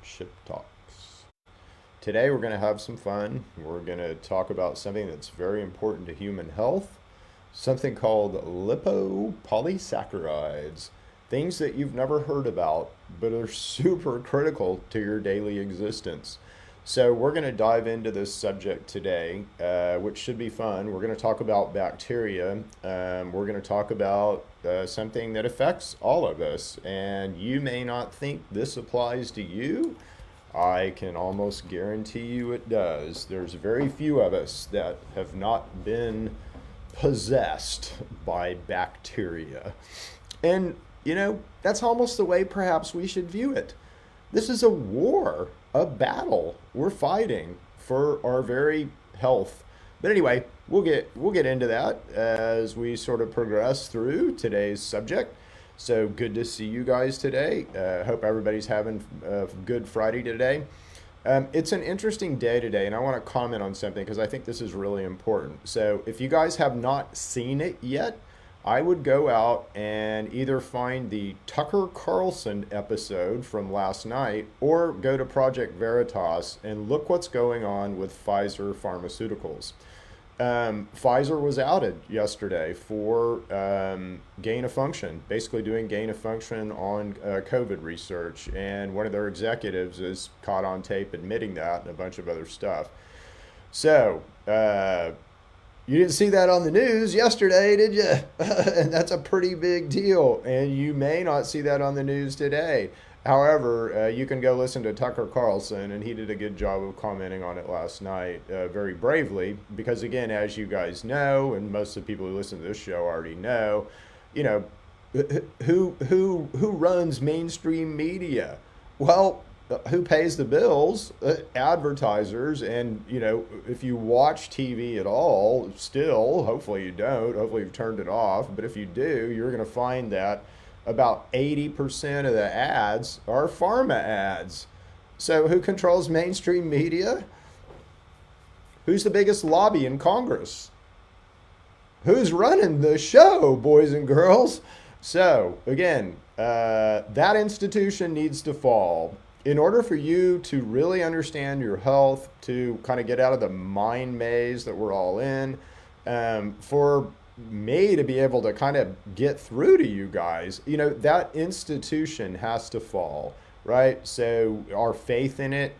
Ship Talks. Today we're going to have some fun. We're going to talk about something that's very important to human health, something called lipopolysaccharides. Things that you've never heard about, but are super critical to your daily existence. So we're going to dive into this subject today, which should be fun. We're going to talk about bacteria. We're going to talk about something that affects all of us. And you may not think this applies to you. I can almost guarantee you it does. There's very few of us that have not been possessed by bacteria. And, that's almost the way perhaps we should view it. This is a war, a battle we're fighting for our very health. But anyway, we'll get into that as we sort of progress through today's subject. So good to see you guys today. Hope everybody's having a good Friday today. It's an interesting day today, and I want to comment on something because I think this is really important. So if you guys have not seen it yet, I would go out and either find the Tucker Carlson episode from last night or go to Project Veritas and look what's going on with Pfizer Pharmaceuticals. Pfizer was outed yesterday for gain of function, basically doing gain of function on COVID research. And one of their executives is caught on tape admitting that and a bunch of other stuff. So, you didn't see that on the news yesterday, did you? And that's a pretty big deal. And you may not see that on the news today. However, you can go listen to Tucker Carlson, and he did a good job of commenting on it last night very bravely. Because again, as you guys know, and most of the people who listen to this show already know, who runs mainstream media? Well, who pays the bills? Advertisers. And if you watch TV at all, still, hopefully you don't, hopefully you've turned it off, but if you do, you're going to find that about 80% of the ads are pharma ads. So who controls mainstream media? Who's the biggest lobby in Congress? Who's running the show, boys and girls? So again, that institution needs to fall. In order for you to really understand your health, to kind of get out of the mind maze that we're all in, for me to be able to kind of get through to you guys, that institution has to fall, right? So our faith in it,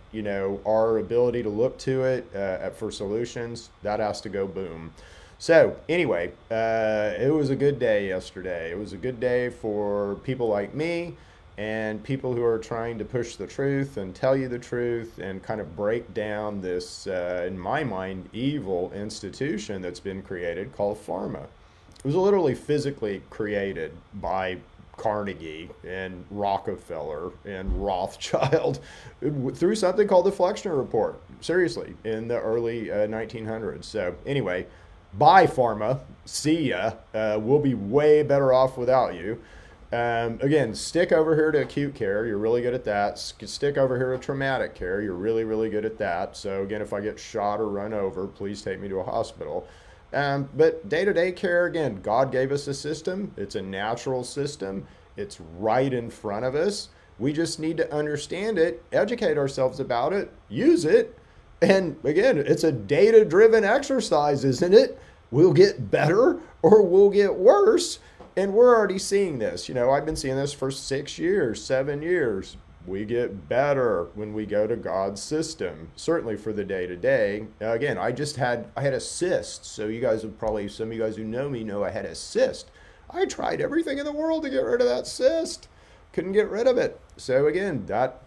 our ability to look to it for solutions, that has to go boom. So anyway, it was a good day yesterday. It was a good day for people like me and people who are trying to push the truth and tell you the truth and kind of break down this, in my mind, evil institution that's been created called pharma. It was literally physically created by Carnegie and Rockefeller and Rothschild through something called the Flexner Report, seriously, in the early 1900s. So anyway, bye pharma, see ya. We'll be way better off without you. Again, stick over here to acute care. You're really good at that. Stick over here to traumatic care. You're really, really good at that. So again, if I get shot or run over, please take me to a hospital. But day-to-day care, again, God gave us a system. It's a natural system. It's right in front of us. We just need to understand it, educate ourselves about it, use it. And again, it's a data-driven exercise, isn't it? We'll get better or we'll get worse. And we're already seeing this. I've been seeing this for 6 years, 7 years. We get better when we go to God's system, certainly for the day-to-day. Again, I had a cyst. So you guys have probably, some of you guys who know me know I had a cyst. I tried everything in the world to get rid of that cyst. Couldn't get rid of it. So again, that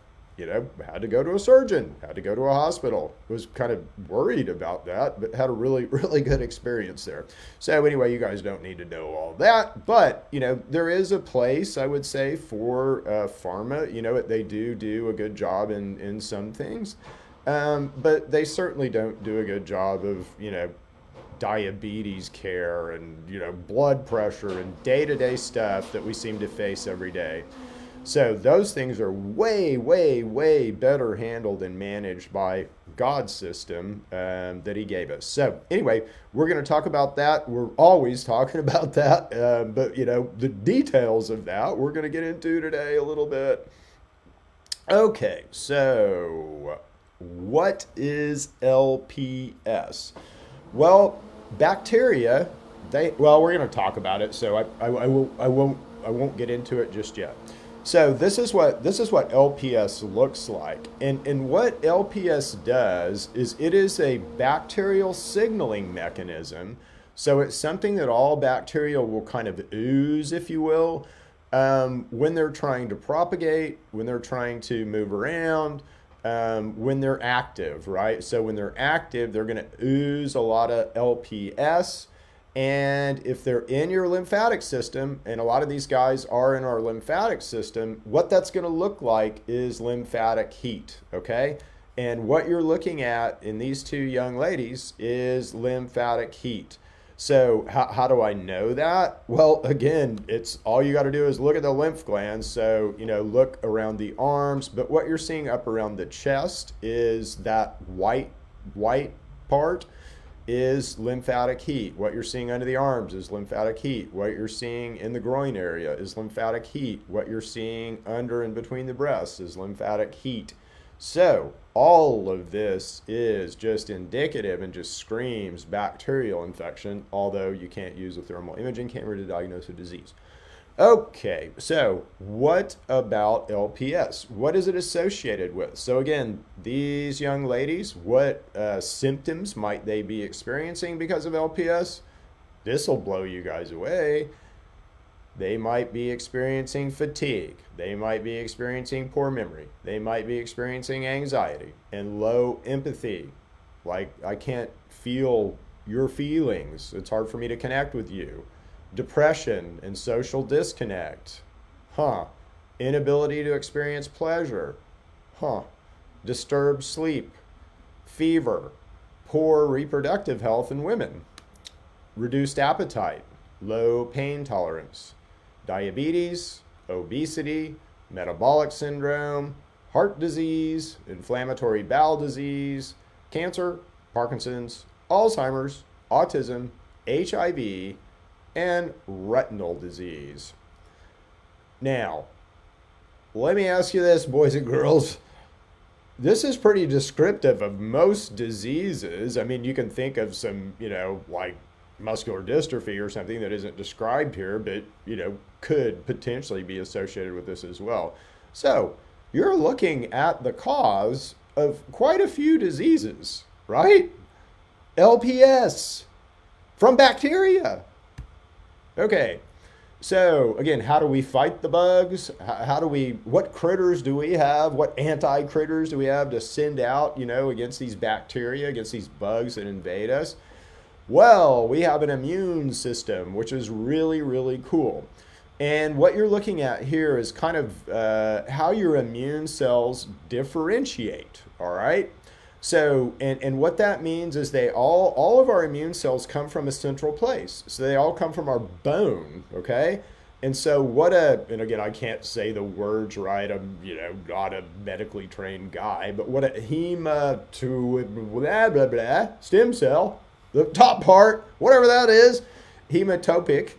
had to go to a surgeon, had to go to a hospital. Was kind of worried about that, but had a really, really good experience there. So anyway, you guys don't need to know all that, but, there is a place, I would say, for pharma. They do a good job in some things, but they certainly don't do a good job of, diabetes care and, blood pressure and day-to-day stuff that we seem to face every day. So those things are way, way, way better handled and managed by God's system that he gave us. So anyway, we're going to talk about that. We're always talking about that. But, the details of that we're going to get into today a little bit. Okay, so what is LPS? Well, bacteria, well, we're going to talk about it, so I won't get into it just yet. So this is what LPS looks like. And what LPS does is it is a bacterial signaling mechanism. So it's something that all bacteria will kind of ooze, if you will, when they're trying to propagate, when they're trying to move around, when they're active, right? So when they're active, they're going to ooze a lot of LPS. And if they're in your lymphatic system, and a lot of these guys are in our lymphatic system, what that's going to look like is lymphatic heat, okay? And what you're looking at in these two young ladies is lymphatic heat. So how do I know that? Well, again, it's all you got to do is look at the lymph glands. So, look around the arms, but what you're seeing up around the chest is that white part is lymphatic heat. What you're seeing under the arms is lymphatic heat. What you're seeing in the groin area is lymphatic heat. What you're seeing under and between the breasts is lymphatic heat. So all of this is just indicative and just screams bacterial infection, although you can't use a thermal imaging camera to diagnose a disease. Okay, so what about LPS? What is it associated with? So again, these young ladies, what symptoms might they be experiencing because of LPS? This will blow you guys away. They might be experiencing fatigue. They might be experiencing poor memory. They might be experiencing anxiety and low empathy. Like, I can't feel your feelings. It's hard for me to connect with you. Depression and social disconnect. Inability to experience pleasure. Disturbed sleep. Fever. Poor reproductive health in women. Reduced appetite. Low pain tolerance. Diabetes, obesity, metabolic syndrome, heart disease, inflammatory bowel disease, cancer, Parkinson's, Alzheimer's, autism, HIV, and retinal disease. Now, let me ask you this, boys and girls. This is pretty descriptive of most diseases. I mean, you can think of some, like muscular dystrophy or something that isn't described here, but, could potentially be associated with this as well. So you're looking at the cause of quite a few diseases, right? LPS from bacteria. Okay, so again, how do we fight the bugs? What critters do we have? What anti-critters do we have to send out, against these bacteria, against these bugs that invade us? Well, we have an immune system, which is really, really cool. And what you're looking at here is kind of how your immune cells differentiate, all right? So, and what that means is all of our immune cells come from a central place. So they all come from our bone, okay? And so and again, I can't say the words right. I'm, not a medically trained guy, but what a blah, blah, blah, stem cell, the top part, whatever that is, hematopoietic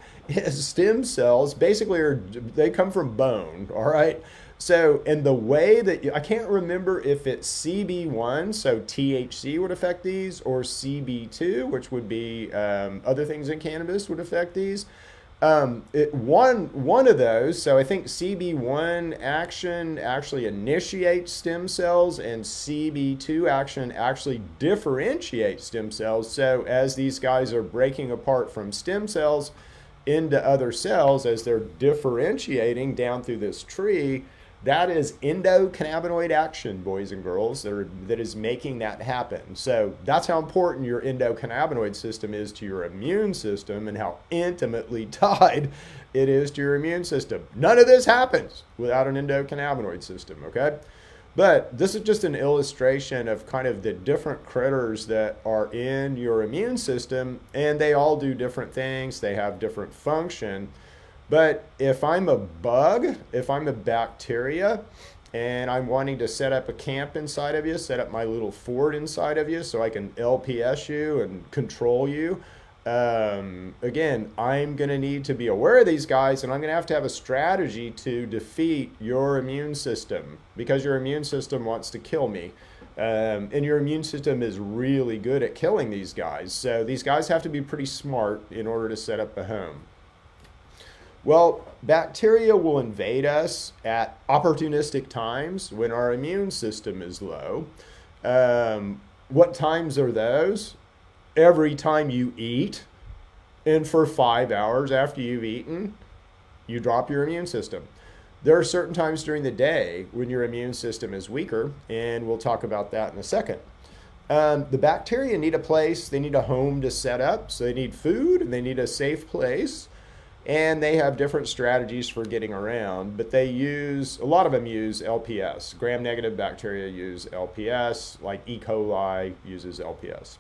stem cells basically they come from bone, all right? So, and the way that, I can't remember if it's CB1, so THC would affect these, or CB2, which would be other things in cannabis would affect these. One of those, so I think CB1 action actually initiates stem cells, and CB2 action actually differentiates stem cells. So as these guys are breaking apart from stem cells into other cells, as they're differentiating down through this tree, that is endocannabinoid action, boys and girls, that is making that happen. So that's how important your endocannabinoid system is to your immune system, and how intimately tied it is to your immune system. None of this happens without an endocannabinoid system, okay? But this is just an illustration of kind of the different critters that are in your immune system, and they all do different things. They have different function. But if I'm a bug, if I'm a bacteria, and I'm wanting to set up a camp inside of you, set up my little fort inside of you so I can LPS you and control you, Again, I'm going to need to be aware of these guys, and I'm going to have a strategy to defeat your immune system, because your immune system wants to kill me. And your immune system is really good at killing these guys. So these guys have to be pretty smart in order to set up a home. Well, bacteria will invade us at opportunistic times when our immune system is low. What times are those? Every time you eat, and for 5 hours after you've eaten, you drop your immune system. There are certain times during the day when your immune system is weaker, and we'll talk about that in a second. The bacteria need a place, they need a home to set up, so they need food and they need a safe place. And they have different strategies for getting around, but a lot of them use LPS. Gram-negative bacteria use LPS, like E. coli uses LPS.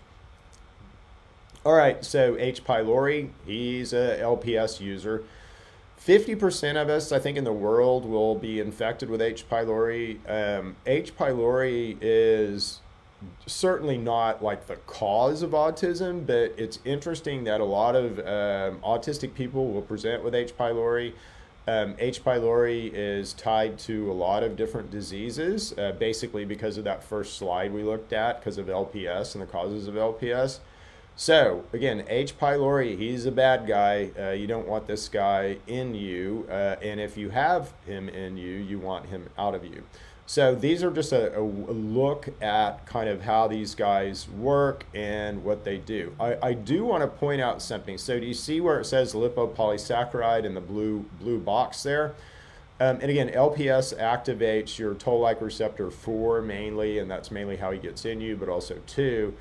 All right, so H. pylori, he's a LPS user. 50% of us, I think, in the world will be infected with H. pylori. H. pylori is certainly not like the cause of autism, but it's interesting that a lot of autistic people will present with H. pylori. H. pylori is tied to a lot of different diseases, basically because of that first slide we looked at, because of LPS and the causes of LPS. So again, H. pylori, he's a bad guy. You don't want this guy in you, and if you have him in you, you want him out of you. So these are just a look at kind of how these guys work and what they do. I do want to point out something. So do you see where it says lipopolysaccharide in the blue box there? And again, LPS activates your toll-like receptor 4 mainly, and that's mainly how he gets in you, but also 2.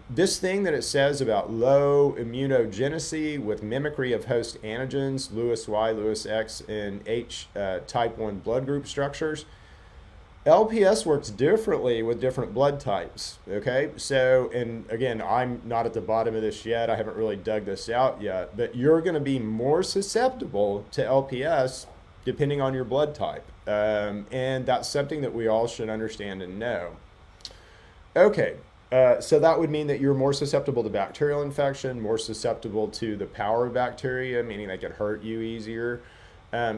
This thing that it says about low immunogenicity with mimicry of host antigens, Lewis Y, Lewis X, and H type 1 blood group structures, LPS works differently with different blood types, okay? So, and again, I'm not at the bottom of this yet. I haven't really dug this out yet, but you're going to be more susceptible to LPS depending on your blood type. And that's something that we all should understand and know. Okay, so that would mean that you're more susceptible to bacterial infection, more susceptible to the power of bacteria, meaning they could hurt you easier.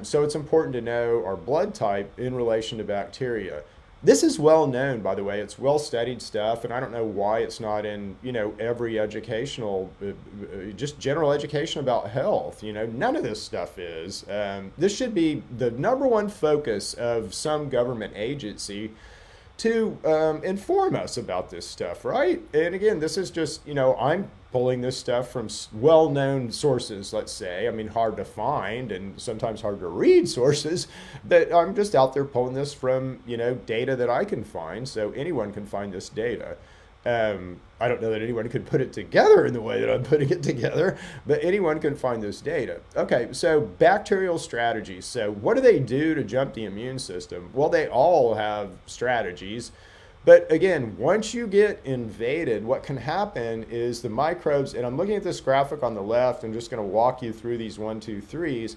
So it's important to know our blood type in relation to bacteria. This is well known, by the way. It's well studied stuff, and I don't know why it's not in, every educational, just general education about health. None of this stuff is. This should be the number one focus of some government agency to inform us about this stuff, right? And again, this is just, I'm pulling this stuff from well-known sources, let's say. I mean, hard to find and sometimes hard to read sources, but I'm just out there pulling this from, data that I can find, so anyone can find this data. I don't know that anyone could put it together in the way that I'm putting it together, but anyone can find this data. Okay, so bacterial strategies. So what do they do to jump the immune system? Well, they all have strategies. But again, once you get invaded, what can happen is the microbes, and I'm looking at this graphic on the left, I'm just going to walk you through these 1, 2, 3s,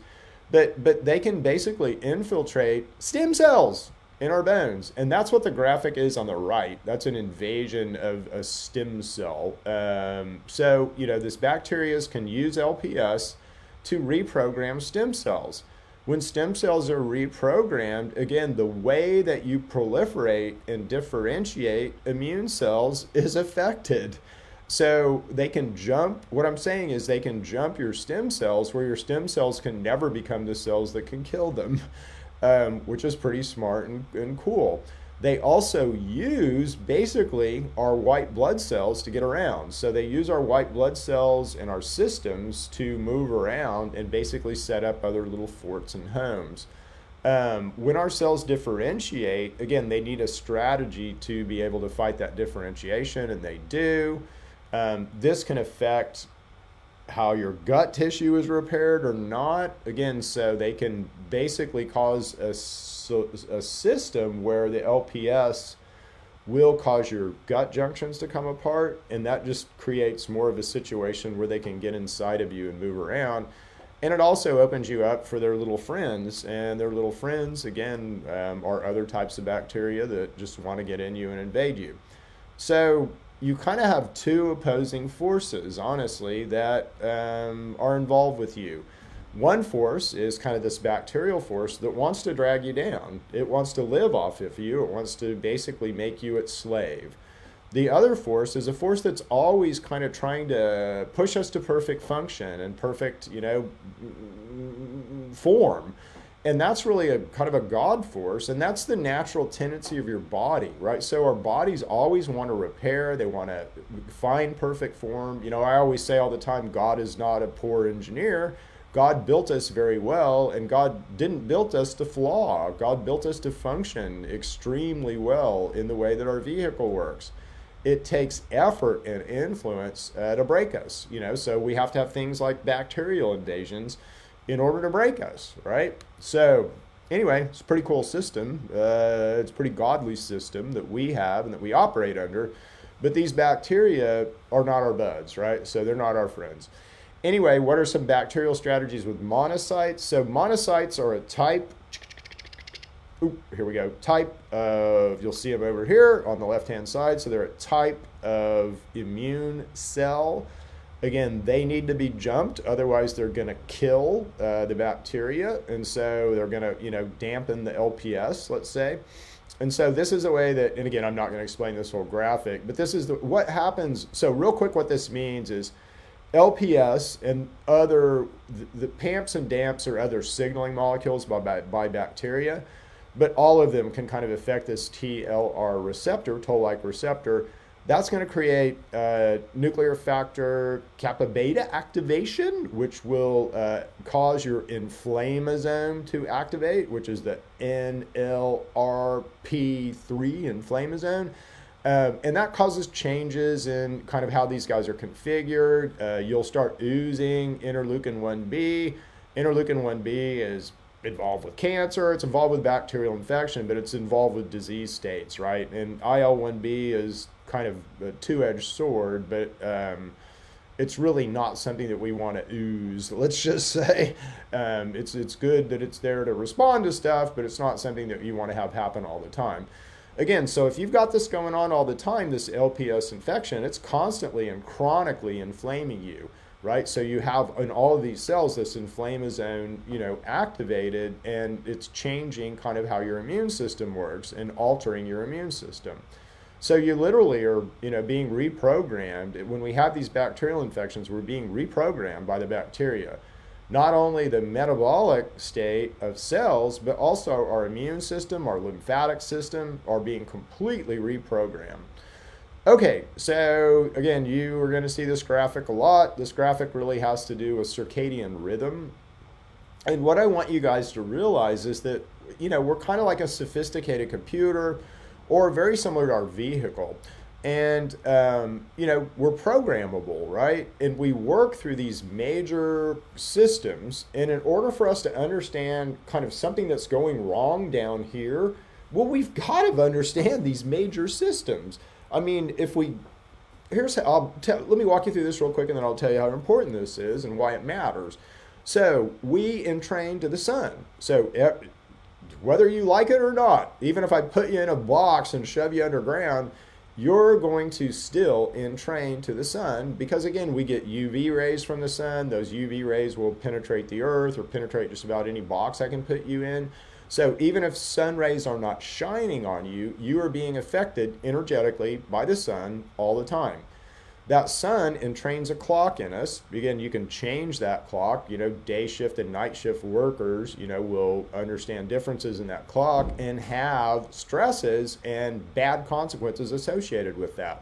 but they can basically infiltrate stem cells in our bones. And that's what the graphic is on the right. That's an invasion of a stem cell. So, this bacteria can use LPS to reprogram stem cells. When stem cells are reprogrammed, again, the way that you proliferate and differentiate immune cells is affected. So they can jump, what I'm saying is they can jump your stem cells where your stem cells can never become the cells that can kill them, which is pretty smart and cool. They also use basically our white blood cells to get around. So they use our white blood cells and our systems to move around and basically set up other little forts and homes. When our cells differentiate, again, they need a strategy to be able to fight that differentiation, and they do. This can affect how your gut tissue is repaired or not. Again, so they can basically cause a system where the LPS will cause your gut junctions to come apart, and that just creates more of a situation where they can get inside of you and move around. And it also opens you up for their little friends, and their little friends, again, are other types of bacteria that just want to get in you and invade you. So you kind of have two opposing forces, honestly, that are involved with you. One force is kind of this bacterial force that wants to drag you down. It wants to live off of you. It wants to basically make you its slave. The other force is a force that's always kind of trying to push us to perfect function and perfect, form. And that's really a kind of a God force, and that's the natural tendency of your body, right? So our bodies always want to repair, they want to find perfect form. I always say all the time, God is not a poor engineer. God built us very well, and God didn't build us to flaw. God built us to function extremely well in the way that our vehicle works. It takes effort and influence to break us, so we have to have things like bacterial invasions in order to break us, right? So anyway, it's a pretty cool system. It's a pretty godly system that we have and that we operate under. But these bacteria are not our buds, right? So they're not our friends. Anyway, what are some bacterial strategies with monocytes? So monocytes are a type, here we go, type of, you'll see them over here on the left-hand side. So they're a type of immune cell. Again, they need to be jumped, otherwise they're going to kill the bacteria, and so they're going to, dampen the LPS, let's say. And so this is a way that, and again, I'm not going to explain this whole graphic, but this is what happens. So real quick, what this means is LPS and the PAMPs and DAMPs are other signaling molecules by bacteria, but all of them can kind of affect this TLR receptor, toll-like receptor. That's going to create nuclear factor kappa beta activation, which will cause your inflammasome to activate, which is the NLRP3 inflammasome. And that causes changes in kind of how these guys are configured. You'll start oozing interleukin 1B. Interleukin 1B is involved with cancer, it's involved with bacterial infection, but it's involved with disease states, right? And IL-1B is kind of a two-edged sword, but it's really not something that we want to ooze, let's just say. It's good that it's there to respond to stuff, but it's not something that you want to have happen all the time. Again, so if you've got this going on all the time, this LPS infection, it's constantly and chronically inflaming you, right? So you have in all of these cells this inflammasome, activated, and it's changing kind of how your immune system works and altering your immune system. So you literally are, being reprogrammed. When we have these bacterial infections, we're being reprogrammed by the bacteria. Not only the metabolic state of cells, but also our immune system, our lymphatic system are being completely reprogrammed. Okay, so again, you are going to see this graphic a lot. This graphic really has to do with circadian rhythm. And what I want you guys to realize is that, we're kind of like a sophisticated computer or very similar to our vehicle. And, we're programmable, right? And we work through these major systems. And in order for us to understand kind of something that's going wrong down here, well, we've got to understand these major systems. I mean, let me walk you through this real quick, and then I'll tell you how important this is and why it matters. So we entrain to the sun. So whether you like it or not, even if I put you in a box and shove you underground, you're going to still entrain to the sun because, again, we get UV rays from the sun. Those UV rays will penetrate the earth or penetrate just about any box I can put you in. So even if sun rays are not shining on you, you are being affected energetically by the sun all the time. That sun entrains a clock in us. Again, you can change that clock. Day shift and night shift workers, will understand differences in that clock and have stresses and bad consequences associated with that.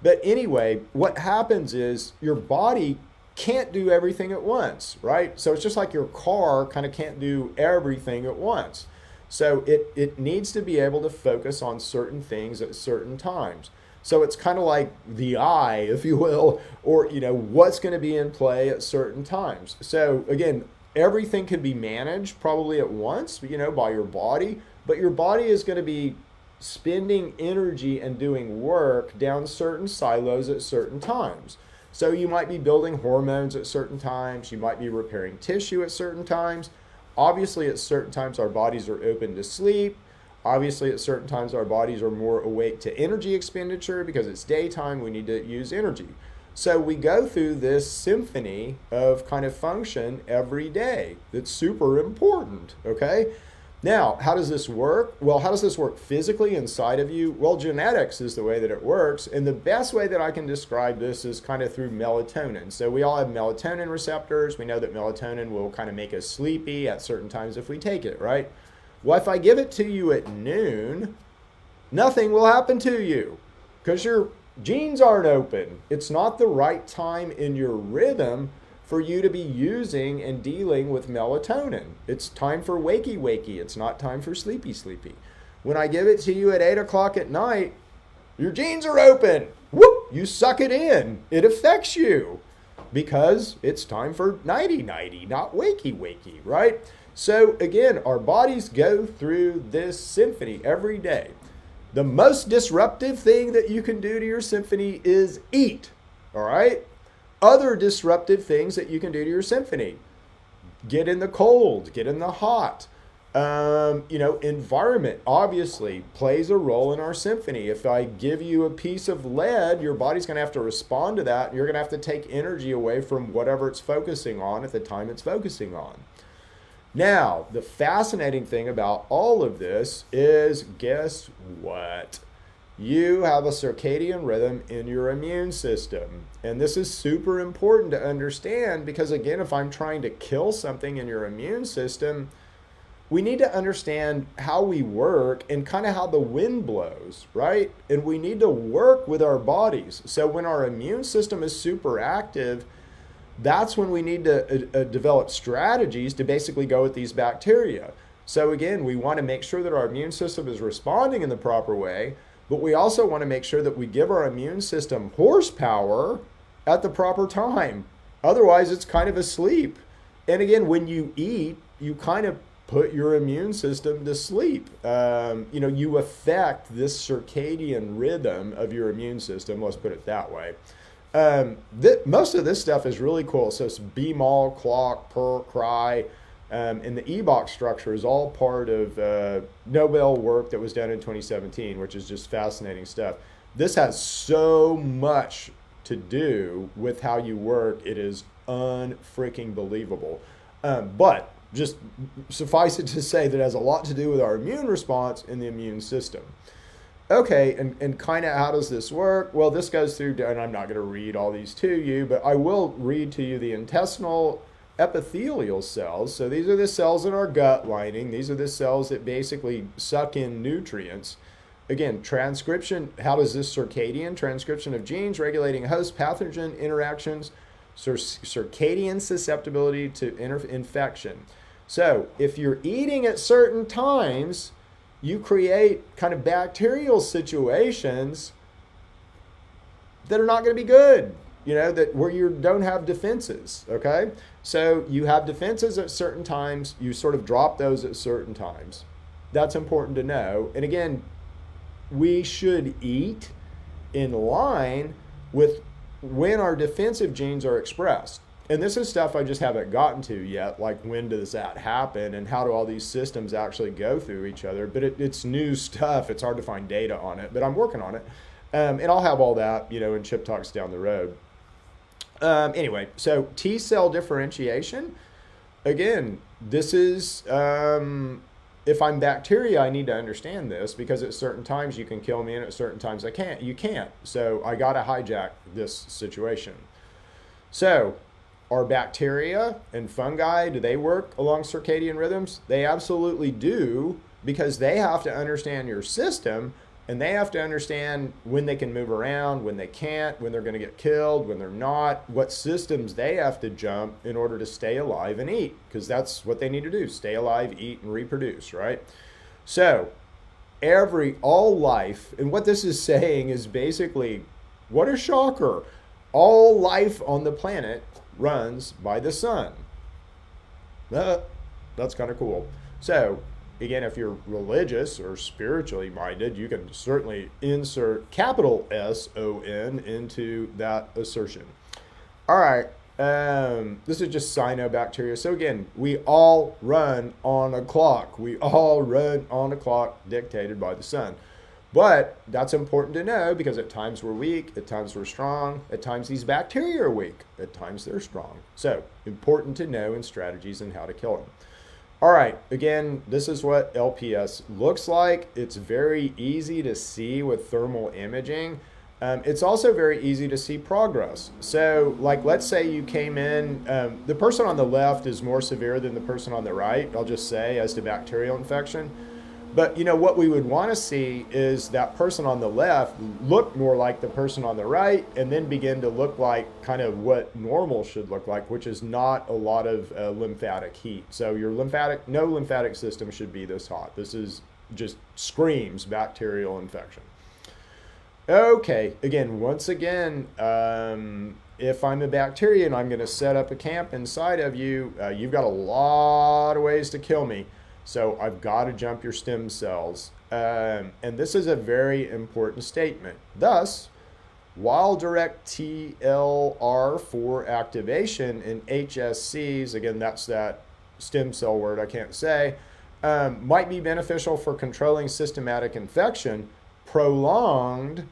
But anyway, what happens is your body can't do everything at once, right? So it's just like your car kind of can't do everything at once. So it needs to be able to focus on certain things at certain times. So it's kind of like the eye, if you will, or, what's going to be in play at certain times. So again, everything can be managed probably at once, by your body, but your body is going to be spending energy and doing work down certain silos at certain times. So you might be building hormones at certain times. You might be repairing tissue at certain times. Obviously, at certain times, our bodies are open to sleep. Obviously, at certain times, our bodies are more awake to energy expenditure because it's daytime, we need to use energy. So we go through this symphony of kind of function every day. That's super important, okay? Now, how does this work? Well, how does this work physically inside of you? Well, genetics is the way that it works. And the best way that I can describe this is kind of through melatonin. So we all have melatonin receptors. We know that melatonin will kind of make us sleepy at certain times if we take it, right? Well, if I give it to you at noon, nothing will happen to you because your genes aren't open. It's not the right time in your rhythm for you to be using and dealing with melatonin. It's time for wakey wakey. It's not time for sleepy sleepy. When I give it to you at 8 o'clock at night, your genes are open. Whoop! You suck it in. It affects you because it's time for nighty nighty, not wakey wakey, right? So again, our bodies go through this symphony every day. The most disruptive thing that you can do to your symphony is eat, all right? Other disruptive things that you can do to your symphony: get in the cold, get in the hot. Environment obviously plays a role in our symphony. If I give you a piece of lead, your body's going to have to respond to that, and you're going to have to take energy away from whatever it's focusing on at the time it's focusing on. Now, the fascinating thing about all of this is, guess what? You have a circadian rhythm in your immune system. And this is super important to understand because, again, if I'm trying to kill something in your immune system, we need to understand how we work and kind of how the wind blows, right? And we need to work with our bodies. So when our immune system is super active, that's when we need to develop strategies to basically go at these bacteria. So again, we want to make sure that our immune system is responding in the proper way, but we also want to make sure that we give our immune system horsepower at the proper time. Otherwise, it's kind of asleep. And again, when you eat, you kind of put your immune system to sleep. You affect this circadian rhythm of your immune system. Let's put it that way. Most of this stuff is really cool. So it's BMAL, clock, per, cry, and the EBOX structure is all part of Nobel work that was done in 2017, which is just fascinating stuff. This has so much to do with how you work. It is unfreaking believable. But just suffice it to say that it has a lot to do with our immune response and the immune system. Okay, and kind of how does this work? Well, this goes through, and I'm not going to read all these to you, but I will read to you the intestinal epithelial cells. So these are the cells in our gut lining. These are the cells that basically suck in nutrients. Again, transcription, how does this circadian transcription of genes regulating host pathogen interactions, circadian susceptibility to infection. So if you're eating at certain times, you create kind of bacterial situations that are not going to be good, that where you don't have defenses, okay? So you have defenses at certain times, you sort of drop those at certain times. That's important to know. And again, we should eat in line with when our defensive genes are expressed. And this is stuff I just haven't gotten to yet, like when does that happen and how do all these systems actually go through each other. But it's new stuff. It's hard to find data on it, but I'm working on it. And I'll have all that, in Chip Talks down the road. Anyway, so T cell differentiation. Again, this is, if I'm bacteria, I need to understand this because at certain times you can kill me and at certain times you can't. So I got to hijack this situation. So are bacteria and fungi, do they work along circadian rhythms? They absolutely do because they have to understand your system and they have to understand when they can move around, when they can't, when they're going to get killed, when they're not, what systems they have to jump in order to stay alive and eat, because that's what they need to do, stay alive, eat, and reproduce, right? So all life, and what this is saying is basically, what a shocker, all life on the planet runs by the sun. That's kind of cool. So again, if you're religious or spiritually minded, you can certainly insert capital S-O-N into that assertion. All right, This is just cyanobacteria. So again, we all run on a clock. We all run on a clock dictated by the sun. But that's important to know because at times we're weak, at times we're strong, at times these bacteria are weak, at times they're strong. So important to know in strategies and how to kill them. All right, again, this is what LPS looks like. It's very easy to see with thermal imaging. It's also very easy to see progress. So, like, let's say you came in, the person on the left is more severe than the person on the right, I'll just say, as to bacterial infection. But, you know, what we would want to see is that person on the left look more like the person on the right and then begin to look like kind of what normal should look like, which is not a lot of lymphatic heat. So your no lymphatic system should be this hot. This is just screams bacterial infection. Okay, again, once again, if I'm a bacteria and I'm going to set up a camp inside of you, you've got a lot of ways to kill me. So I've got to jump your stem cells. And this is a very important statement. Thus, while direct TLR4 activation in HSCs, again, that's that stem cell word I can't say, might be beneficial for controlling systematic infection, prolonged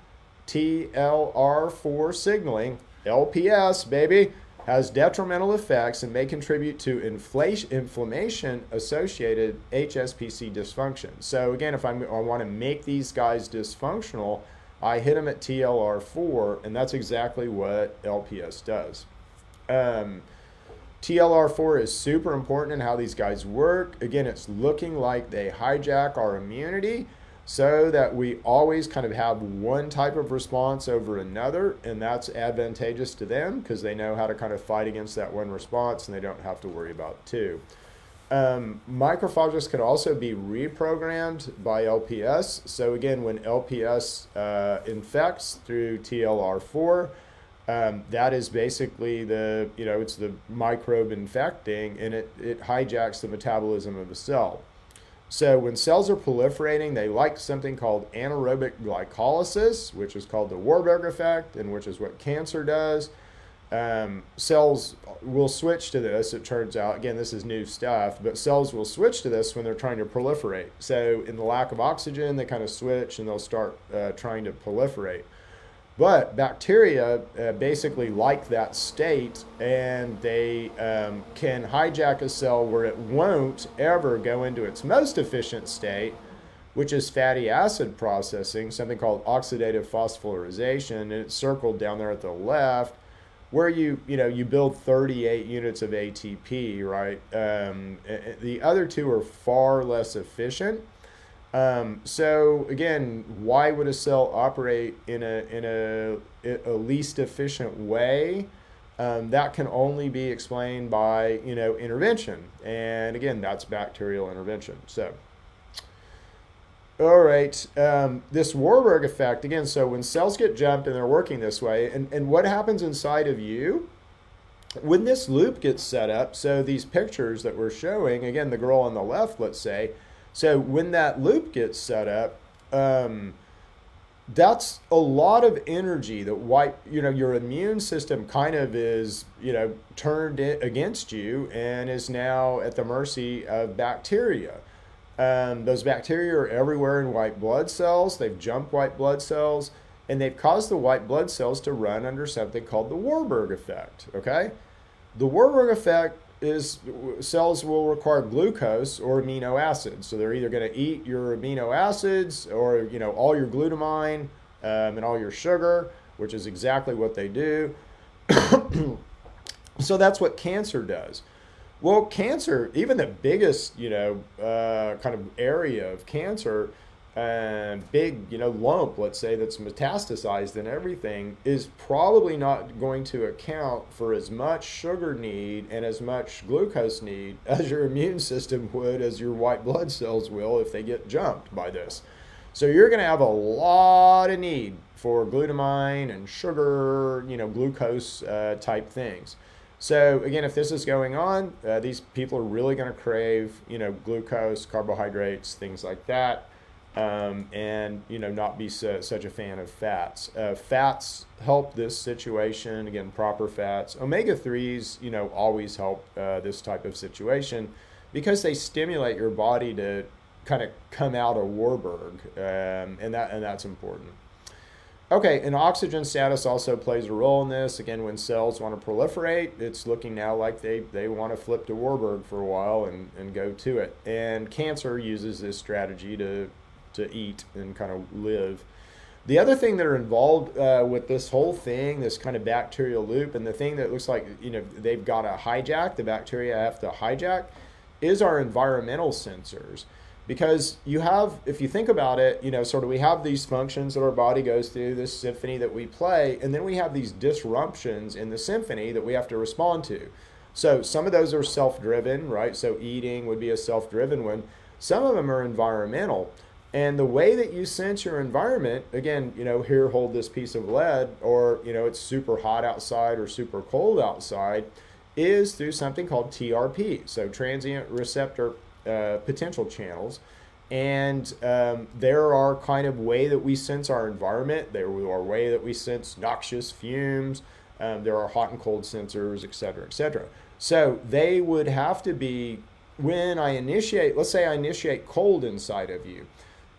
TLR4 signaling, LPS, baby, has detrimental effects and may contribute to inflammation-associated HSPC dysfunction. So again, if I want to make these guys dysfunctional, I hit them at TLR4, and that's exactly what LPS does. TLR4 is super important in how these guys work. Again, it's looking like they hijack our immunity so that we always kind of have one type of response over another, and that's advantageous to them because they know how to kind of fight against that one response and they don't have to worry about two. Macrophages can also be reprogrammed by LPS. So again, when LPS infects through TLR4, that is basically it's the microbe infecting, and it hijacks the metabolism of the cell. So when cells are proliferating, they like something called anaerobic glycolysis, which is called the Warburg Effect, and which is what cancer does. Cells will switch to this, it turns out. Again, this is new stuff, but cells will switch to this when they're trying to proliferate. So in the lack of oxygen, they kind of switch and they'll start trying to proliferate. But bacteria basically like that state, and they can hijack a cell where it won't ever go into its most efficient state, which is fatty acid processing, something called oxidative phosphorylation, and it's circled down there at the left, where you build 38 units of ATP, right? The other two are far less efficient. So again, why would a cell operate in a least efficient way? That can only be explained by intervention, and again, that's bacterial intervention. So, all right, this Warburg effect again. So when cells get jumped and they're working this way, and what happens inside of you when this loop gets set up? So these pictures that we're showing, again, the girl on the left, let's say. So when that loop gets set up, that's a lot of energy that your immune system kind of is, turned against you and is now at the mercy of bacteria. Those bacteria are everywhere in white blood cells. They've jumped white blood cells, and they've caused the white blood cells to run under something called the Warburg Effect, okay? The Warburg Effect is cells will require glucose or amino acids. So they're either going to eat your amino acids or all your glutamine and all your sugar, which is exactly what they do. So that's what cancer does. Well, cancer, even the biggest kind of area of cancer, big lump, let's say, that's metastasized and everything, is probably not going to account for as much sugar need and as much glucose need as your immune system would, as your white blood cells will if they get jumped by this. So you're going to have a lot of need for glutamine and sugar, glucose type things. So again, if this is going on, these people are really going to crave, glucose, carbohydrates, things like that. and not be such a fan of fats. Fats help this situation. Again, proper fats. Omega-3s, always help this type of situation because they stimulate your body to kind of come out of Warburg, and that's important. Okay, and oxygen status also plays a role in this. Again, when cells want to proliferate, it's looking now like they want to flip to Warburg for a while and go to it. And cancer uses this strategy to eat and kind of live. The other thing that are involved with this whole thing, this kind of bacterial loop, and the thing that looks like they've got to hijack, the bacteria have to hijack, is our environmental sensors. Because if you think about it, sort of we have these functions that our body goes through, this symphony that we play, and then we have these disruptions in the symphony that we have to respond to. So some of those are self-driven, right? So eating would be a self-driven one. Some of them are environmental. And the way that you sense your environment, again, here, hold this piece of lead, or, it's super hot outside or super cold outside, is through something called TRP, so transient receptor potential channels. And there are kind of way that we sense our environment. There are way that we sense noxious fumes. There are hot and cold sensors, et cetera, et cetera. So they would have to be, when I initiate, let's say I initiate cold inside of you.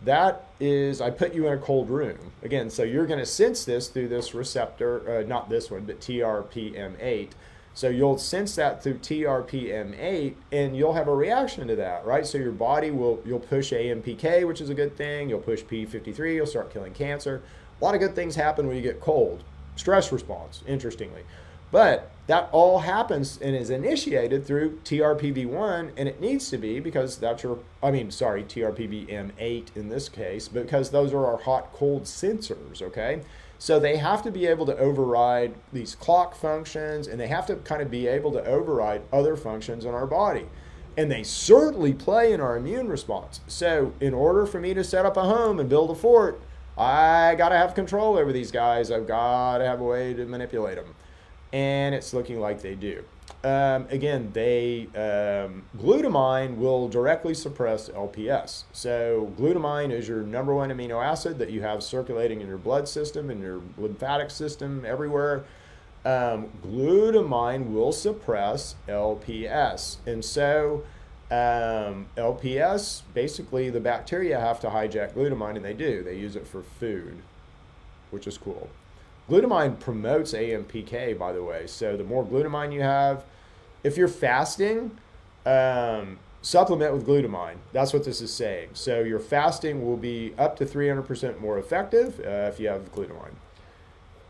That is, I put you in a cold room. Again, so you're going to sense this through this receptor, not this one, but TRPM8. So you'll sense that through TRPM8, and you'll have a reaction to that, right? So your body you'll push AMPK, which is a good thing. You'll push P53, you'll start killing cancer. A lot of good things happen when you get cold. Stress response, interestingly. But that all happens and is initiated through TRPV1, and it needs to be because that's TRPVM8 in this case, because those are our hot-cold sensors, okay? So they have to be able to override these clock functions, and they have to kind of be able to override other functions in our body. And they certainly play in our immune response. So in order for me to set up a home and build a fort, I got to have control over these guys. I've got to have a way to manipulate them. And it's looking like they do. Again, glutamine will directly suppress LPS. So glutamine is your number one amino acid that you have circulating in your blood system, in your lymphatic system, everywhere. Glutamine will suppress LPS. And so LPS, basically the bacteria have to hijack glutamine, and they do. They use it for food, which is cool. Glutamine promotes AMPK, by the way. So the more glutamine you have, if you're fasting, supplement with glutamine. That's what this is saying. So your fasting will be up to 300% more effective if you have glutamine.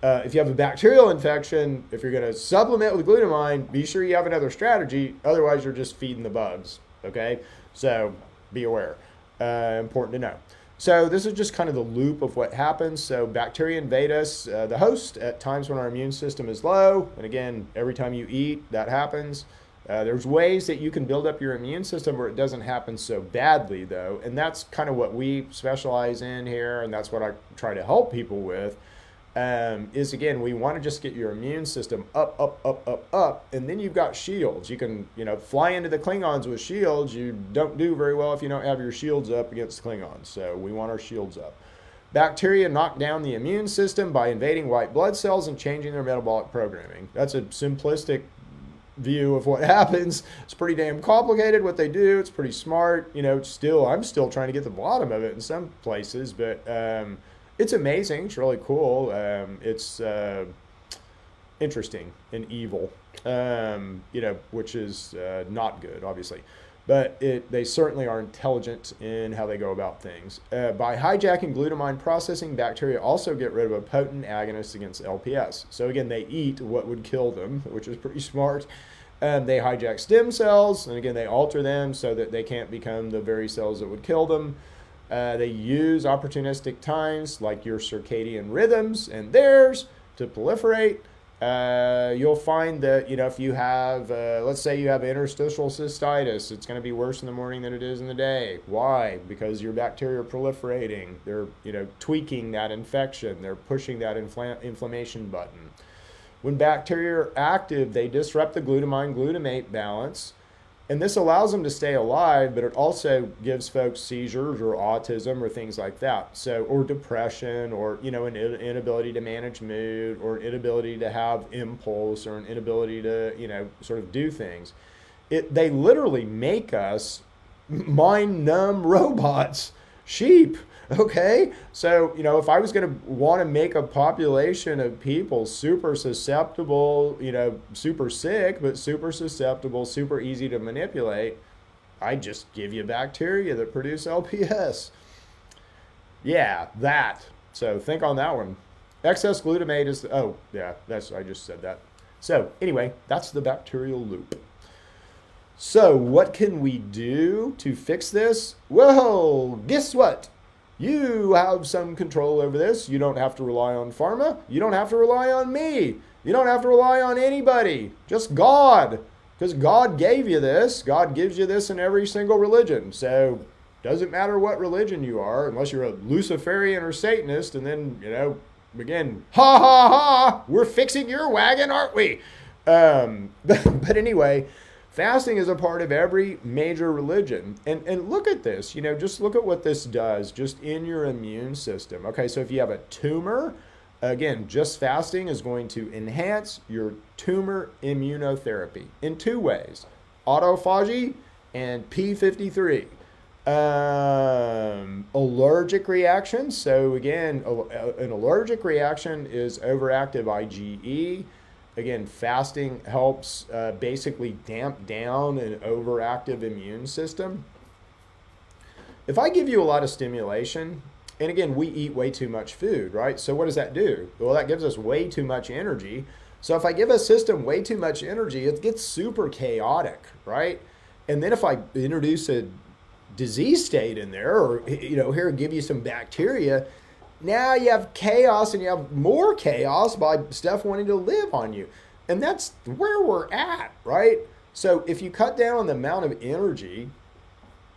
If you have a bacterial infection, if you're going to supplement with glutamine, be sure you have another strategy. Otherwise, you're just feeding the bugs. Okay? So be aware. Important to know. So this is just kind of the loop of what happens. So bacteria invade us, the host, at times when our immune system is low. And again, every time you eat, that happens. There's ways that you can build up your immune system where it doesn't happen so badly, though. And that's kind of what we specialize in here, and that's what I try to help people with. Is again, we want to just get your immune system up, and then you've got shields. You can, fly into the Klingons with shields. You don't do very well if you don't have your shields up against the Klingons. So we want our shields up. Bacteria knock down the immune system by invading white blood cells and changing their metabolic programming. That's a simplistic view of what happens. It's pretty damn complicated what they do. It's pretty smart. I'm still trying to get the bottom of it in some places, but it's amazing. It's really cool. It's interesting and evil, which is not good, obviously. But they certainly are intelligent in how they go about things. By hijacking glutamine processing, bacteria also get rid of a potent agonist against LPS. So again, they eat what would kill them, which is pretty smart. They hijack stem cells, and again, they alter them so that they can't become the very cells that would kill them. They use opportunistic times like your circadian rhythms and theirs to proliferate. You'll find that, if you have, let's say you have interstitial cystitis, it's going to be worse in the morning than it is in the day. Why? Because your bacteria are proliferating. They're, tweaking that infection. They're pushing that inflammation button. When bacteria are active, they disrupt the glutamine-glutamate balance. And this allows them to stay alive, but it also gives folks seizures or autism or things like that. So, or depression, or, you know, an inability to manage mood, or an inability to have impulse, or an inability to, you know, sort of do things. They literally make us mind numb robots, sheep. Okay, so, you know, if I was going to want to make a population of people super susceptible, you know, super sick, but super susceptible, super easy to manipulate, I just give you bacteria that produce LPS. Yeah, that. So think on that one. Excess glutamate is, oh, yeah, I just said that. So anyway, that's the bacterial loop. So what can we do to fix this? Well, guess what? You have some control over this. You don't have to rely on pharma. You don't have to rely on me. You don't have to rely on anybody. Just God. Because God gave you this. God gives you this in every single religion. So doesn't matter what religion you are, unless you're a Luciferian or Satanist, and then, you know, begin, ha ha ha, we're fixing your wagon, aren't we? But anyway, fasting is a part of every major religion. And look at this, you know, just look at what this does just in your immune system. Okay, so if you have a tumor, again, just fasting is going to enhance your tumor immunotherapy in two ways: autophagy and P53. Allergic reactions. So again, an allergic reaction is overactive IgE. Again, fasting helps basically damp down an overactive immune system. If I give you a lot of stimulation, and again, we eat way too much food, right? So what does that do? Well, that gives us way too much energy. So if I give a system way too much energy, it gets super chaotic, right? And then if I introduce a disease state in there, or, you know, here, give you some bacteria, now you have chaos, and you have more chaos by stuff wanting to live on you. And that's where we're at, right? So if you cut down on the amount of energy,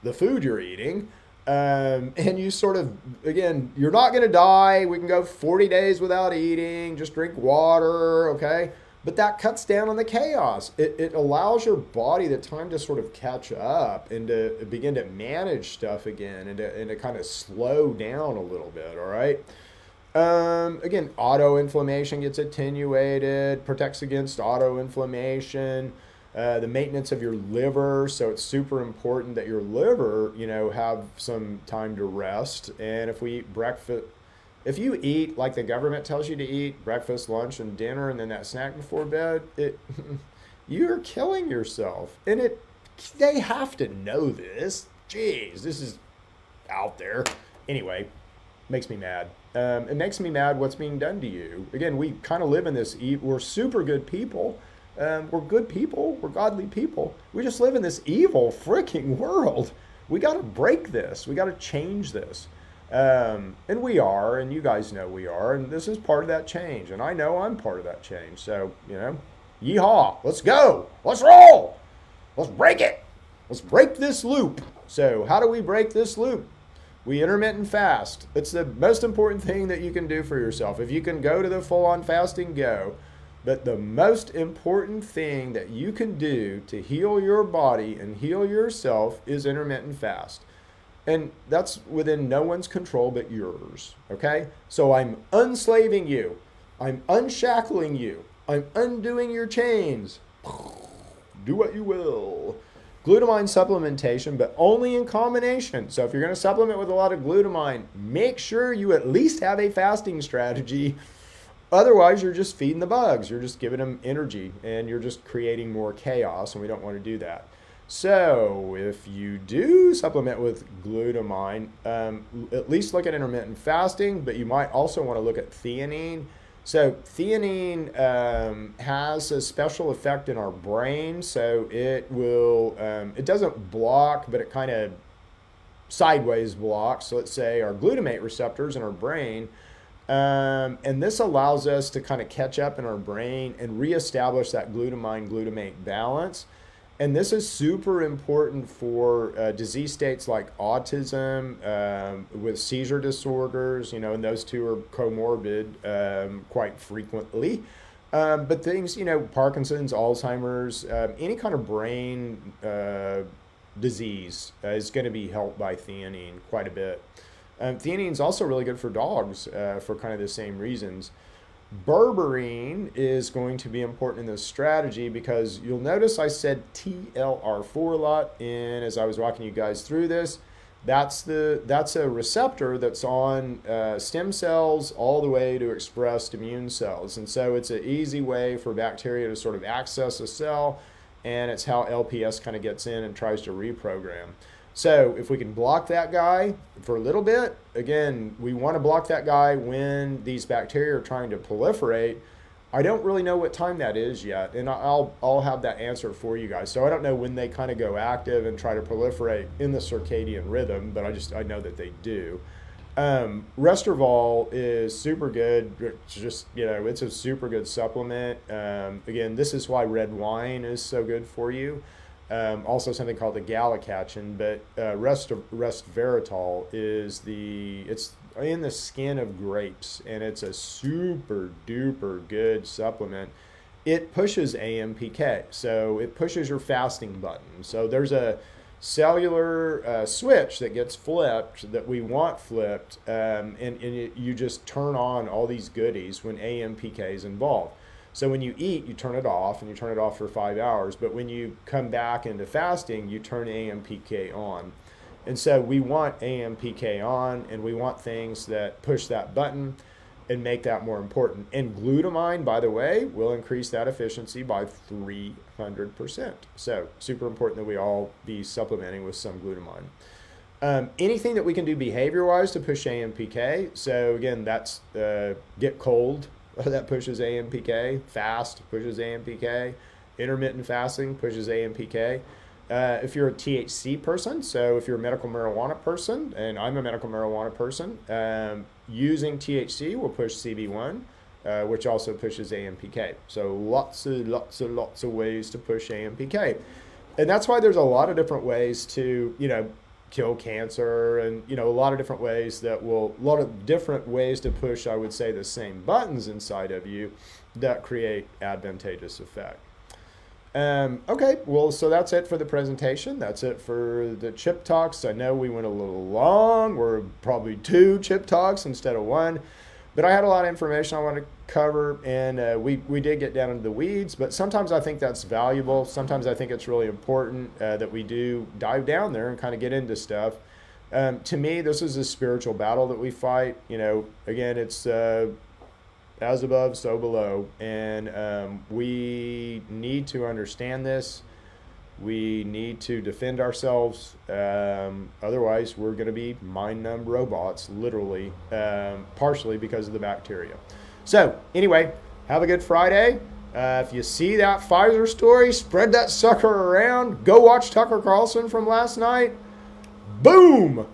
the food you're eating, and you sort of, again, you're not going to die. We can go 40 days without eating, just drink water, okay? But that cuts down on the chaos. It allows your body the time to sort of catch up and to begin to manage stuff again, and to kind of slow down a little bit, all right? Again, autoinflammation gets attenuated, protects against autoinflammation, the maintenance of your liver. So it's super important that your liver, you know, have some time to rest. And if we eat breakfast, if you eat like the government tells you to eat, breakfast, lunch, and dinner, and then that snack before bed, you're killing yourself. And they have to know this. Jeez, this is out there. Anyway, makes me mad. It makes me mad what's being done to you. Again, we kind of live in this, we're super good people. We're good people. We're godly people. We just live in this evil freaking world. We got to break this. We got to change this. And we are, and you guys know we are, and this is part of that change. And I know I'm part of that change. So, you know, yeehaw, let's go. Let's roll. Let's break it. Let's break this loop. So how do we break this loop? We intermittent fast. It's the most important thing that you can do for yourself. If you can go to the full-on fasting, go. But the most important thing that you can do to heal your body and heal yourself is intermittent fast. And that's within no one's control but yours, okay? So I'm unslaving you. I'm unshackling you. I'm undoing your chains. Do what you will. Glutamine supplementation, but only in combination. So if you're going to supplement with a lot of glutamine, make sure you at least have a fasting strategy. Otherwise, you're just feeding the bugs. You're just giving them energy, and you're just creating more chaos, and we don't want to do that. So if you do supplement with glutamine, at least look at intermittent fasting, but you might also want to look at theanine. So theanine has a special effect in our brain. So it will, it doesn't block, but it kind of sideways blocks, let's say, our glutamate receptors in our brain. And this allows us to kind of catch up in our brain and reestablish that glutamine-glutamate balance. And this is super important for disease states like autism, with seizure disorders, you know, and those two are comorbid quite frequently. But things, Parkinson's, Alzheimer's, any kind of brain disease is going to be helped by theanine quite a bit. Theanine is also really good for dogs for kind of the same reasons. Berberine is going to be important in this strategy because you'll notice I said TLR4 a lot, and as I was walking you guys through this, that's a receptor that's on stem cells all the way to expressed immune cells. And so it's an easy way for bacteria to sort of access a cell, and it's how LPS kind of gets in and tries to reprogram. So if we can block that guy for a little bit, again, we want to block that guy when these bacteria are trying to proliferate. I don't really know what time that is yet, and I'll have that answer for you guys. So I don't know when they kind of go active and try to proliferate in the circadian rhythm, but I know that they do. Restorval is super good. It's just, it's a super good supplement. Again, this is why red wine is so good for you. Also something called the galacachin, but resveratrol it's in the skin of grapes, and it's a super duper good supplement. It pushes AMPK, so it pushes your fasting button. So there's a cellular switch that gets flipped that we want flipped, and you just turn on all these goodies when AMPK is involved. So when you eat, you turn it off, and you turn it off for 5 hours. But when you come back into fasting, you turn AMPK on. And so we want AMPK on, and we want things that push that button and make that more important. And glutamine, by the way, will increase that efficiency by 300%. So super important that we all be supplementing with some glutamine. Anything that we can do behavior-wise to push AMPK. So again, that's get cold. That pushes AMPK. Fast pushes AMPK. Intermittent fasting pushes AMPK. If you're a THC person, so if you're a medical marijuana person, and I'm a medical marijuana person, using THC will push CB1, which also pushes AMPK. So lots of ways to push AMPK. And that's why there's a lot of different ways to, kill cancer, and a lot of different ways to push, I would say, the same buttons inside of you that create advantageous effect. Okay, well, so that's it for the presentation. That's it for the chip talks. I know we went a little long. We're probably 2 chip talks instead of 1. But I had a lot of information I want to cover, and we did get down into the weeds, but sometimes I think that's valuable. Sometimes I think it's really important that we do dive down there and kind of get into stuff. To me, this is a spiritual battle that we fight. Again, it's as above, so below, and we need to understand this. We need to defend ourselves. Otherwise, we're going to be mind-numbed robots, literally, partially because of the bacteria. So, anyway, have a good Friday. If you see that Pfizer story, spread that sucker around. Go watch Tucker Carlson from last night. Boom!